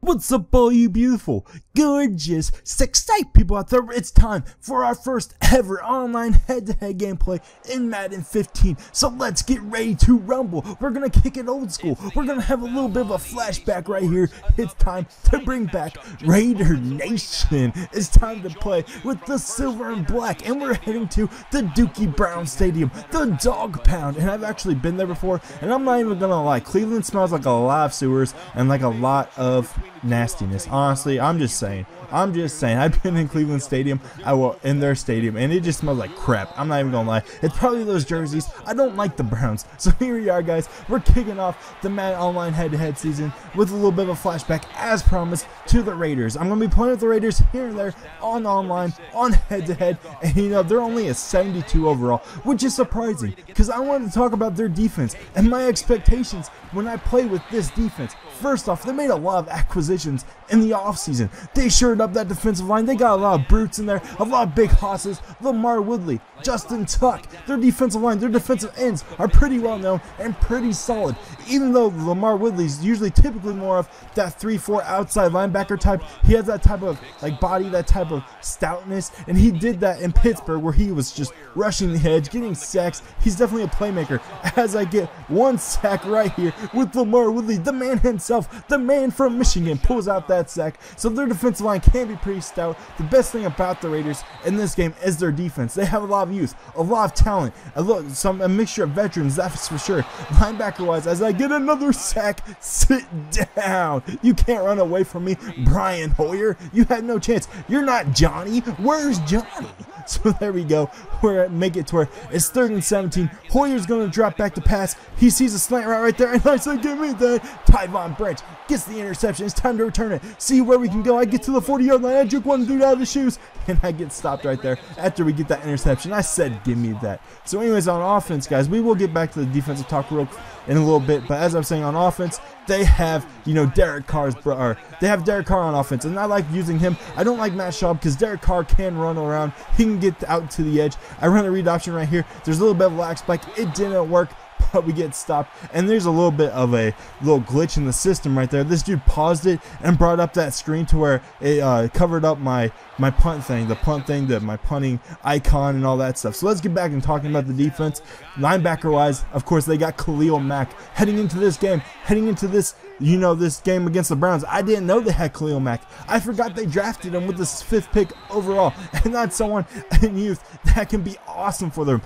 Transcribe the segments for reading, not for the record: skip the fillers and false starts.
What's up, all you beautiful, gorgeous, sexy people out there? It's time for our first ever online head-to-head gameplay in Madden 15. So let's get ready to rumble. We're gonna kick it old school. We're gonna have a little bit of a flashback right here. It's time to bring back Raider Nation. It's time to play with the silver and black, and we're heading to the Dookie Brown Stadium, the Dog Pound. And I've actually been there before, and I'm not even gonna lie, Cleveland smells like a lot of sewers and like a lot of nastiness. Honestly, I'm just saying. I've been in Cleveland Stadium, in their stadium, and it just smells like crap. I'm not even gonna lie. It's probably those jerseys. I don't like the Browns. So here we are, guys. We're kicking off the Madden Online head-to-head season with a little bit of a flashback, as promised, to the Raiders. I'm gonna be playing with the Raiders here and there on online, on head-to-head, and you know they're only a 72 overall, which is surprising because I wanted to talk about their defense and my expectations when I play with this defense. First off, they made a lot of acquisitions in the offseason. They shored up that defensive line. They got a lot of brutes in there, a lot of big hosses. Lamar Woodley, Justin Tuck, their defensive line, their defensive ends are pretty well known and pretty solid. Even though Lamar Woodley's usually typically more of that 3-4 outside linebacker type, he has that type of like body, that type of stoutness, and he did that in Pittsburgh where he was just rushing the edge, getting sacks. He's definitely a playmaker. As I get one sack right here with Lamar Woodley, the man himself, the man from Michigan, pulls out that sack. So their defensive line can be pretty stout. The best thing about the Raiders in this game is their defense. They have a lot of youth, a lot of talent, a mixture of veterans, that's for sure. Linebacker wise, as I get another sack, sit down. You can't run away from me, Brian Hoyer. You had no chance. You're not Johnny. Where's Johnny? So there we go. We're make it to where it's 3rd and 17. Hoyer's going to drop back to pass. He sees a slant route right there, and I say, give me that. Tyvon Branch gets the interception. It's time to return it. See where we can go. I get to the 40-yard line. I juke one dude out of the shoes, and I get stopped right there after we get that interception. I said, give me that. So anyways, on offense, guys, we will get back to the defensive talk in a little bit. But as I'm saying, on offense, they have, you know, Derek Carr on offense, and I like using him. I don't like Matt Schaub because Derek Carr can run around. He can get out to the edge. I run a read option right here. There's a little bit of a lag spike. It didn't work, but we get stopped, and there's a little bit of a little glitch in the system right there. This dude paused it and brought up that screen to where it covered up my punt thing, my punting icon and all that stuff. So let's get back and talking about the defense. Linebacker wise, of course, they got Khalil Mack heading into this game, you know, this game against the Browns. I didn't know they had Khalil Mack. I forgot they drafted him with the 5th pick overall, and that's someone in youth that can be awesome for them.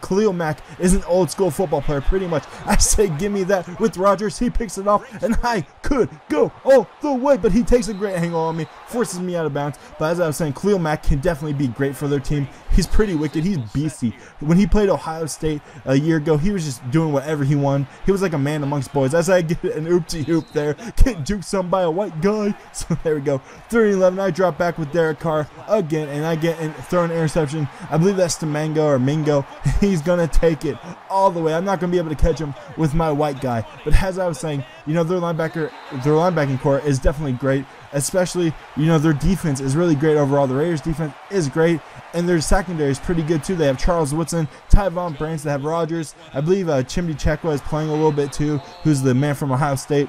Khalil Mack is an old school football player, pretty much. I say give me that with Rodgers. He picks it off, and I could go all the way, but he takes a great angle on me, forces me out of bounds. But as I was saying, Khalil Mack can definitely be great for their team. He's pretty wicked. He's beastie. When he played Ohio State a year ago, he was just doing whatever he wanted. He was like a man amongst boys. As I get an oopsie-oop there, get juked some by a white guy. So there we go. 3-11. I drop back with Derek Carr again, and I get throw an interception. I believe that's to Mingo. He's going to take it all the way. I'm not going to be able to catch him with my white guy. But as I was saying, you know, their linebacking core is definitely great. Especially, you know, their defense is really great overall. The Raiders' defense is great, and their secondary is pretty good too. They have Charles Woodson, Tyvon Branch, they have Rodgers. I believe Chimdi Chekwa is playing a little bit too, who's the man from Ohio State.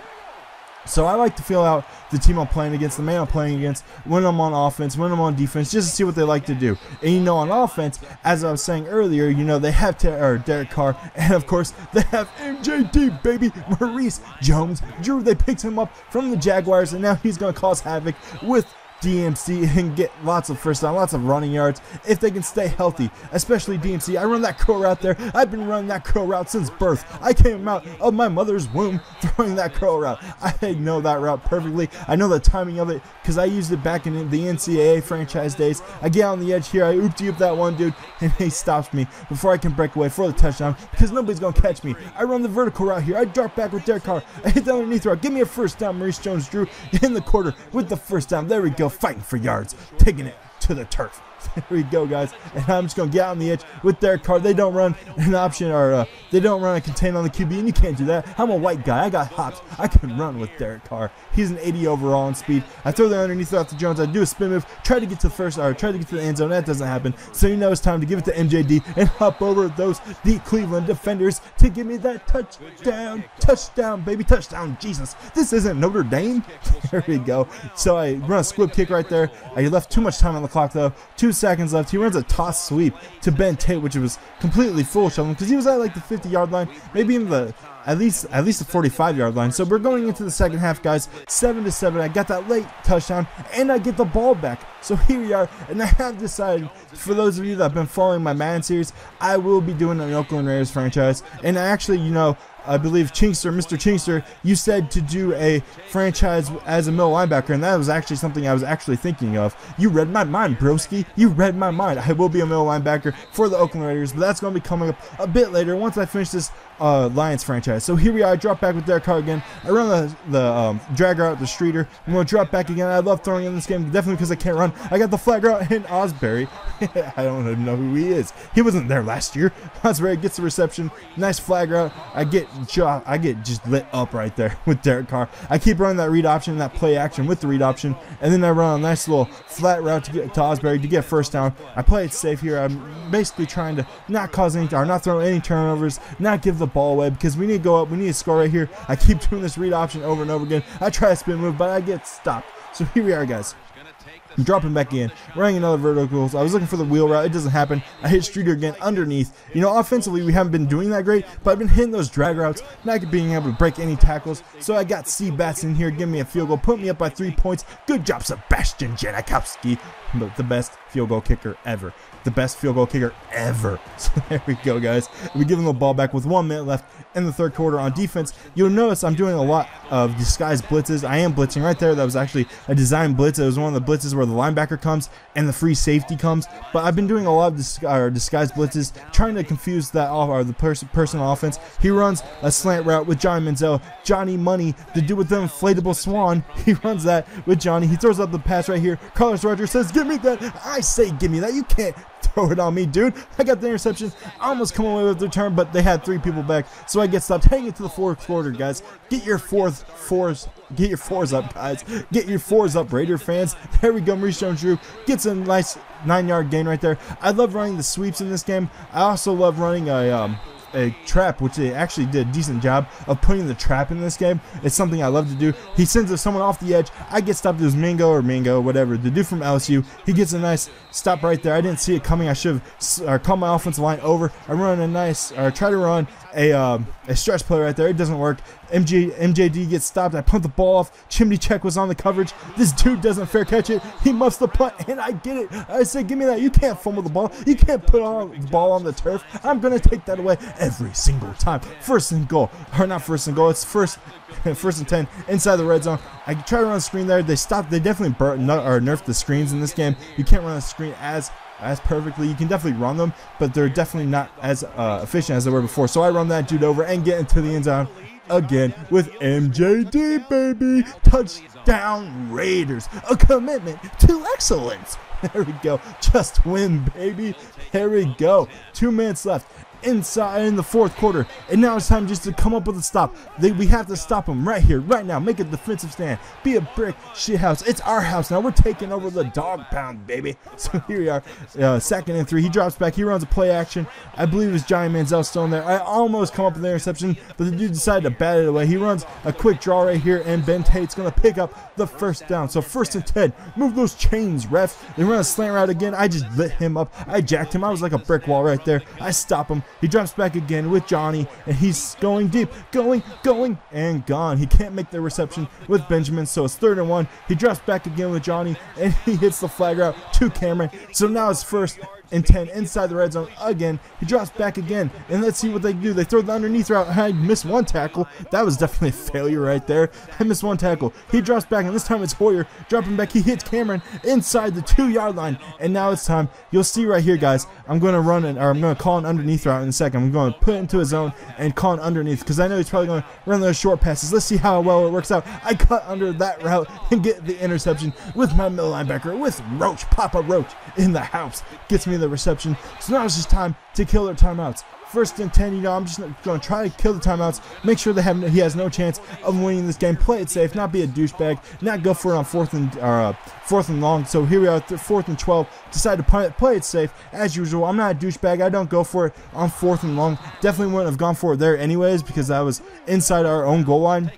So I like to feel out the team I'm playing against, the man I'm playing against, when I'm on offense, when I'm on defense, just to see what they like to do. And you know, on offense, as I was saying earlier, you know, they have Derek Carr, and of course, they have MJD, baby, Maurice Jones-Drew. They picked him up from the Jaguars, and now he's going to cause havoc with DMC and get lots of first down, lots of running yards if they can stay healthy, especially DMC. I run that curl route there. I've been running that curl route since birth. I came out of my mother's womb throwing that curl route. I know that route perfectly. I know the timing of it because I used it back in the NCAA franchise days. I get on the edge here. I oopty-oop that one dude, and he stops me before I can break away for the touchdown because nobody's going to catch me. I run the vertical route here. I drop back with Derek Carr. I hit the underneath route. Give me a first down, Maurice Jones-Drew in the quarter with the first down. There we go. Fighting for yards, taking it to the turf. There we go, guys. And I'm just going to get out on the edge with Derek Carr. They don't run an option, or they don't run a contain on the QB, and you can't do that. I'm a white guy. I got hops. I can run with Derek Carr. He's an 80 overall in speed. I throw that underneath off to Jones. I do a spin move, try to get to the first, or try to get to the end zone. That doesn't happen. So you know it's time to give it to MJD and hop over those deep Cleveland defenders to give me that touchdown. Touchdown, baby. Touchdown. Jesus. This isn't Notre Dame. There we go. So I run a squib kick right there. I left too much time on the clock, though. 2 seconds left. He runs a toss sweep to Ben Tate, which was completely foolish of him because he was at like the 50-yard line, maybe even the at least the 45-yard line. So we're going into the second half, guys. 7-7. I got that late touchdown, and I get the ball back. So here we are, and I have decided, for those of you that have been following my Madden series, I will be doing an Oakland Raiders franchise. And actually, you know, I believe Chinkster, Mr. Chinkster, you said to do a franchise as a middle linebacker, and that was actually something I was actually thinking of. You read my mind, broski. You read my mind. I will be a middle linebacker for the Oakland Raiders, but that's going to be coming up a bit later once I finish this Lions franchise. So here we are. I drop back with Derek Carr again. I run the dragger out the streeter. I'm going to drop back again. I love throwing in this game, definitely because I can't run. I got the flag route in Osbury. I don't even know who he is. He wasn't there last year. Osbury gets the reception. Nice flag route. I get just lit up right there with Derek Carr. I keep running that read option, that play action with the read option, and then I run a nice little flat route to get to Osbury to get first down. I play it safe here. I'm basically trying to not cause any, or not throw any turnovers, not give the ball away, because we need to go up. We need to score right here. I keep doing this read option over and over again. I try to spin move, but I get stopped. So here we are, guys. I'm dropping back in, running another vertical. I was looking for the wheel route. It doesn't happen. I hit Streeter again underneath. You know, offensively, we haven't been doing that great, but I've been hitting those drag routes, not being able to break any tackles. So I got C-Bats in here, giving me a field goal, put me up by 3 points. Good job, Sebastian Janikowski, the best field goal kicker ever. The best field goal kicker ever. So there we go, guys. We give him the ball back with 1 minute left in the third quarter. On defense, you'll notice I'm doing a lot of disguised blitzes. I am blitzing right there. That was actually a design blitz. It was one of the blitzes where the linebacker comes and the free safety comes. But I've been doing a lot of disguised blitzes, trying to confuse that the person on offense. He runs a slant route with Johnny Manziel. Johnny Money, the dude with the inflatable swan. He runs that with Johnny. He throws up the pass right here. Carlos Rogers says, "Give me that." I say, "Give me that." You can't throw it on me, dude. I got the interception. I almost come away with the return, but they had 3 people back, so I get stopped. Hang it to the fourth quarter, guys. Get your fours up, guys. Get your fours up, Raider fans. There we go. Maurice Jones-Drew gets a nice 9-yard gain right there. I love running the sweeps in this game. I also love running a trap, which they actually did a decent job of putting the trap in this game. It's something I love to do. He sends someone off the edge. I get stopped. It was Mingo, whatever. The dude from LSU. He gets a nice stop right there. I didn't see it coming. I should have called my offensive line over. I run a nice, or try to run a stretch play right there. It doesn't work. MJD gets stopped. I punt the ball off. Chimney Check was on the coverage. This dude doesn't fair catch it. He muffs the punt, and I get it. I say, give me that. You can't fumble the ball. You can't put the ball on the turf. I'm going to take that away every single time. First and goal. Or not first and goal. It's first and 10 inside the red zone. I try to run a screen there. They stopped. They definitely nerfed the screens in this game. You can't run a screen as perfectly. You can definitely run them, but they're definitely not as efficient as they were before. So I run that dude over and get into the end zone again with MJD, baby. Touchdown Raiders. A commitment to excellence. There we go. Just win, baby. There we go. 2 minutes left inside in the fourth quarter, and now it's time just to come up with a stop. We have to stop them right here, right now. Make a defensive stand. Be a brick shit house. It's our house now. We're taking over the dog pound, baby. So here we are, 2nd and 3. He drops back. He runs a play action. I believe it was Johnny Manziel still in there. I almost come up with an interception, but the dude decided to bat it away. He runs a quick draw right here, and Ben Tate's going to pick up the first down. So 1st and 10. Move those chains, refs. They run a slant route again. I just lit him up. I jacked him. I was like a brick wall right there. I stop him. He drops back again with Johnny, and he's going deep, going, and gone. He can't make the reception with Benjamin, so it's 3rd and 1. He drops back again with Johnny, and he hits the flag route to Cameron. So now it's 1st and 10 inside the red zone again. He drops back again, and let's see what they do. They throw the underneath route. I missed one tackle. That was definitely a failure right there. I missed one tackle. He drops back, and this time it's Hoyer dropping back. He hits Cameron inside the 2-yard line, and now it's time. You'll see right here, guys. I'm going to call an underneath route in a second. I'm going to put it into his zone and call an underneath because I know he's probably going to run those short passes. Let's see how well it works out. I cut under that route and get the interception with my middle linebacker, with Roach, Papa Roach in the house. Gets me the reception. So now it's just time to kill their timeouts. 1st and 10, I'm just going to try to kill the timeouts, make sure he has no chance of winning this game. Play it safe, not be a douchebag, not go for it on 4th and long. So here we are, 4th and 12. Decide to play it safe as usual. I'm not a douchebag. I don't go for it on 4th and long. Definitely wouldn't have gone for it there anyways because I was inside our own goal line.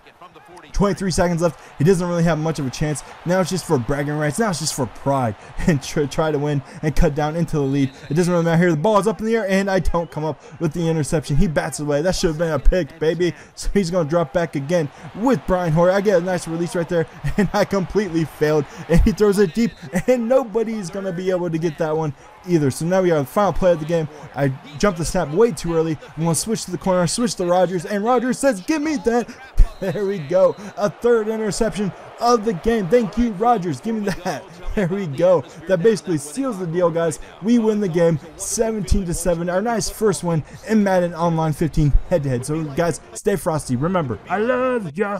23 seconds left. He doesn't really have much of a chance. Now it's just for bragging rights. Now it's just for pride and try to win and cut down into the lead. It doesn't really matter here. The ball is up in the air and I don't come up with the interception. He bats it away. That should have been a pick, baby. So he's going to drop back again with Brian Hoyer. I get a nice release right there and I completely failed. And he throws it deep and nobody's going to be able to get that one either. So now we are the final play of the game. I jumped the snap way too early. I'm going to switch to the corner, switch to Rodgers, and Rodgers says, give me that. There we go. A 3rd interception of the game. Thank you, Rodgers. Give me that. There we go. That basically seals the deal, guys. We win the game 17-7. Our nice first win in Madden Online 15 head-to-head. So, guys, stay frosty. Remember, I love ya.